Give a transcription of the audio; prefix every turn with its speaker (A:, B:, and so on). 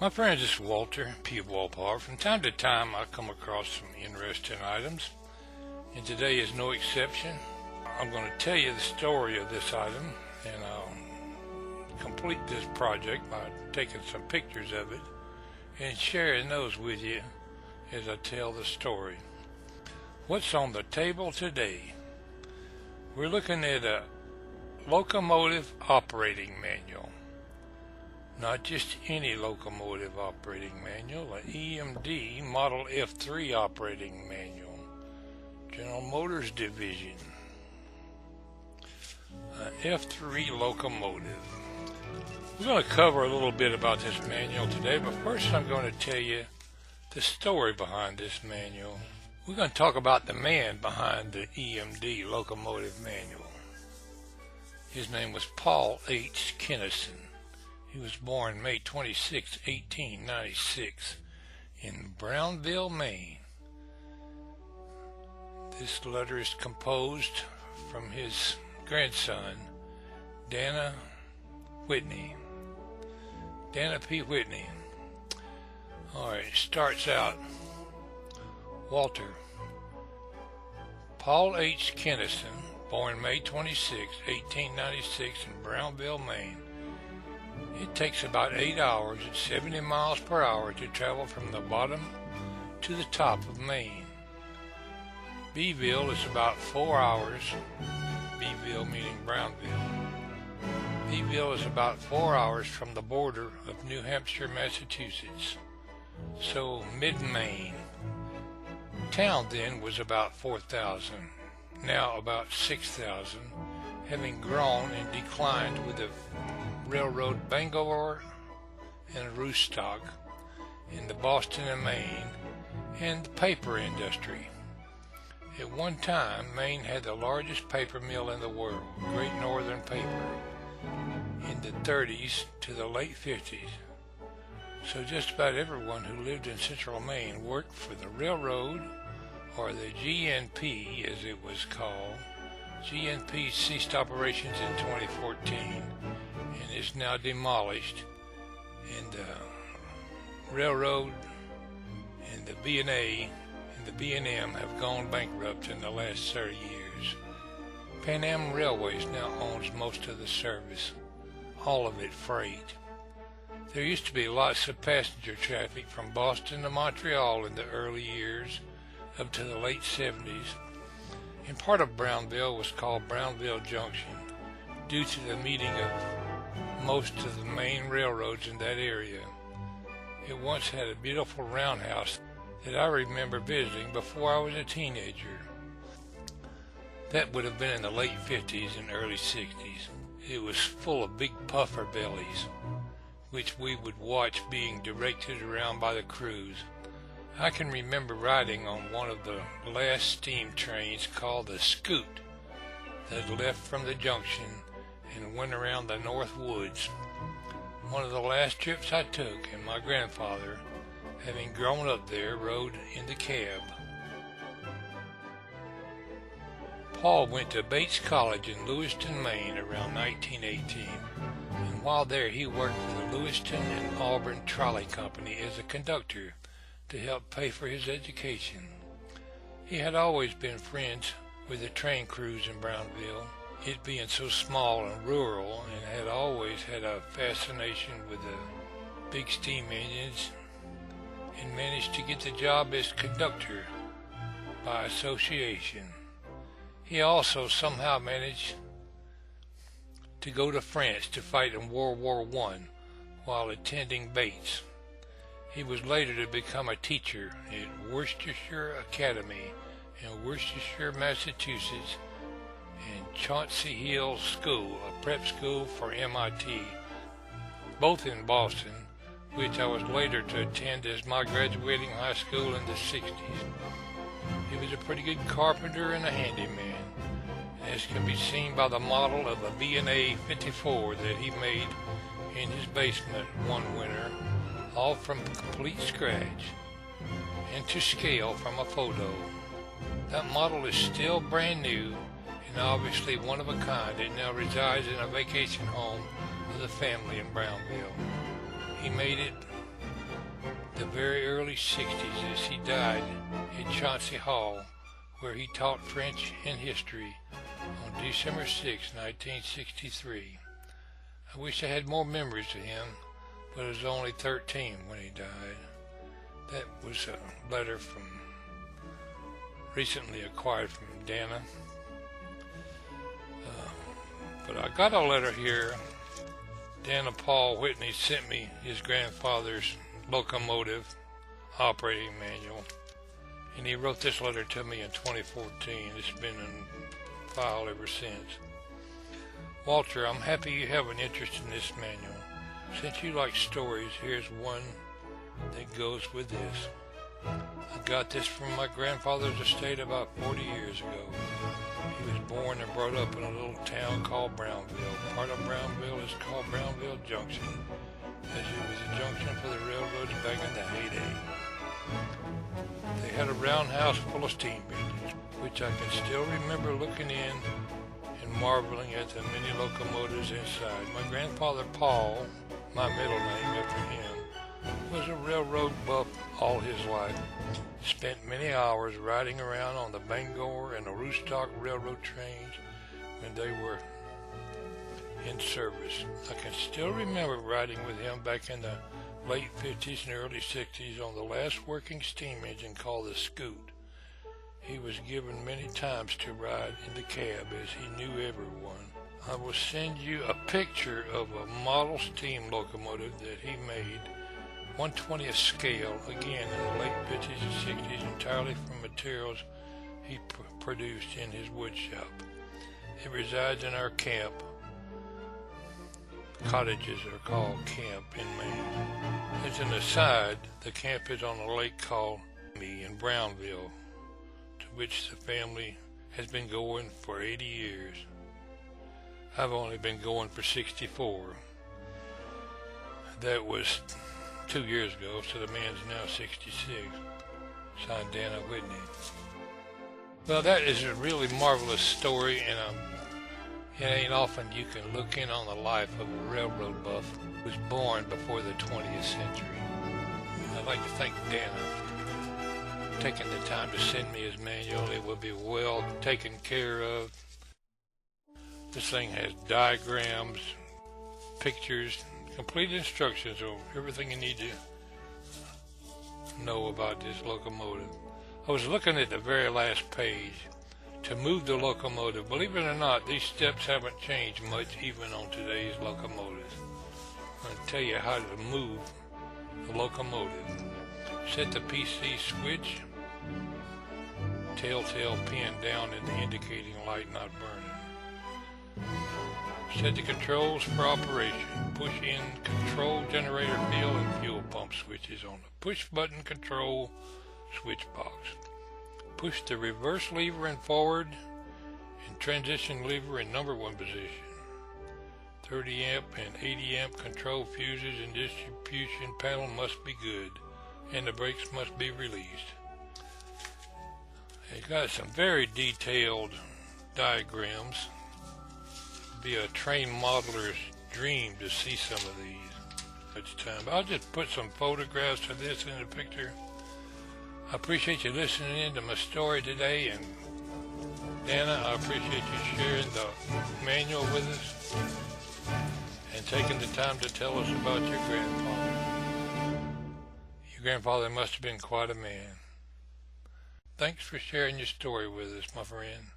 A: My friends, it's Walter P. Pwalpar. From time to time I come across some interesting items, and today is no exception. I'm going to tell you the story of this item, and I'll complete this project by taking some pictures of it and sharing those with you as I tell the story. What's on the table today? We're looking at a locomotive operating manual. Not just any locomotive operating manual, an EMD Model F3 operating manual, General Motors Division, an F3 locomotive. We're going to cover a little bit about this manual today, but first I'm going to tell you the story behind this manual. We're going to talk about the man behind the EMD locomotive manual. His name was Paul H. Kennison. He was born May 26, 1896 in Brownville, Maine. This letter is composed from his grandson, Dana P. Whitney. Alright, it starts out. Walter. Paul H. Kennison, born May 26, 1896 in Brownville, Maine. It takes about 8 hours at 70 miles per hour to travel from the bottom to the top of Maine. Beeville is about 4 hours, Beeville meaning Brownville. Beeville is about 4 hours from the border of New Hampshire, Massachusetts, so mid-Maine. Town then was about 4,000, now about 6,000, having grown and declined with the railroad Bangor and Aroostook in the Boston and Maine, and the paper industry. At one time, Maine had the largest paper mill in the world, Great Northern Paper, in the 30s to the late 50s. So just about everyone who lived in central Maine worked for the railroad, or the GNP as it was called. GNP ceased operations in 2014 and is now demolished, and the railroad and the B&A and the B&M have gone bankrupt in the last 30 years. Pan Am Railways now owns most of the service, all of it freight. There used to be lots of passenger traffic from Boston to Montreal in the early years up to the late 70s, and part of Brownville was called Brownville Junction due to the meeting of most of the main railroads in that area. It once had a beautiful roundhouse that I remember visiting before I was a teenager. That would have been in the late 50s and early 60s. It was full of big puffer bellies, which we would watch being directed around by the crews. I can remember riding on one of the last steam trains called the Scoot that left from the junction and went around the North Woods. One of the last trips I took, and my grandfather, having grown up there, rode in the cab. Paul went to Bates College in Lewiston, Maine around 1918, and while there he worked for the Lewiston and Auburn Trolley Company as a conductor to help pay for his education. He had always been friends with the train crews in Brownville, it being so small and rural, and had always had a fascination with the big steam engines, and managed to get the job as conductor by association. He also somehow managed to go to France to fight in World War I while attending Bates. He was later to become a teacher at Worcestershire Academy in Worcestershire, Massachusetts, and Chauncey Hill School, a prep school for MIT, both in Boston, which I was later to attend as my graduating high school in the 60s. He was a pretty good carpenter and a handyman, as can be seen by the model of a B&A 54 that he made in his basement one winter, all from complete scratch and to scale from a photo. That model is still brand new and obviously one of a kind. It now resides in a vacation home of the family in Brownville. He made it the very early 60s as he died at Chauncey Hall, where he taught French and history on December 6, 1963. I wish I had more memories of him, but I was only 13 when he died. That was a letter from recently acquired from Dana. But I got a letter here. Dana Paul Whitney sent me his grandfather's Locomotive operating manual, and he wrote this letter to me in 2014. It's been in file ever since. Walter, I'm happy you have an interest in this manual. Since you like stories, here's one that goes with this. I got this from my grandfather's estate about 40 years ago. He was born and brought up in a little town called Brownville. Part of Brownville is called Brownville Junction, as it was a junction for the railroads back in the heyday. They had a roundhouse full of steam engines, which I can still remember looking in and marveling at the many locomotives inside. My grandfather Paul, my middle name after him, was a railroad buff all his life. Spent many hours riding around on the Bangor and the Aroostook railroad trains when they were in service. I can still remember riding with him back in the late 50s and early 60s on the last working steam engine called the Scoot. He was given many times to ride in the cab as he knew everyone. I will send you a picture of a model steam locomotive that he made, 1/20th scale, again in the late 50s and 60s, entirely from materials he produced in his wood shop. It resides in our camp. Cottages are called camp in Maine. As an aside, the camp is on a lake called Me in Brownville, to which the family has been going for 80 years. I've only been going for 64. That was 2 years ago, so the man's now 66. Signed Dana Whitney. Well, that is a really marvelous story, and it ain't often you can look in on the life of a railroad buff who was born before the 20th century. I'd like to thank Dana for taking the time to send me his manual. It will be well taken care of. This thing has diagrams, pictures, complete instructions on everything you need to know about this locomotive. I was looking at the very last page. To move the locomotive, believe it or not, these steps haven't changed much even on today's locomotives. I'm going to tell you how to move the locomotive. Set the PC switch, telltale pin down in the indicating light not burning. Set the controls for operation. Push in control generator field and fuel pump switches on the push button control switch box. Push the reverse lever and forward and transition lever in number 1 position. 30 amp and 80 amp control fuses and distribution panel must be good, and the brakes must be released. It got some very detailed diagrams. It'd be a train modeler's dream to see some of these at the time. I'll just put some photographs of this in the picture. I appreciate you listening in to my story today, and Dana, I appreciate you sharing the manual with us and taking the time to tell us about your grandfather. Your grandfather must have been quite a man. Thanks for sharing your story with us, my friend.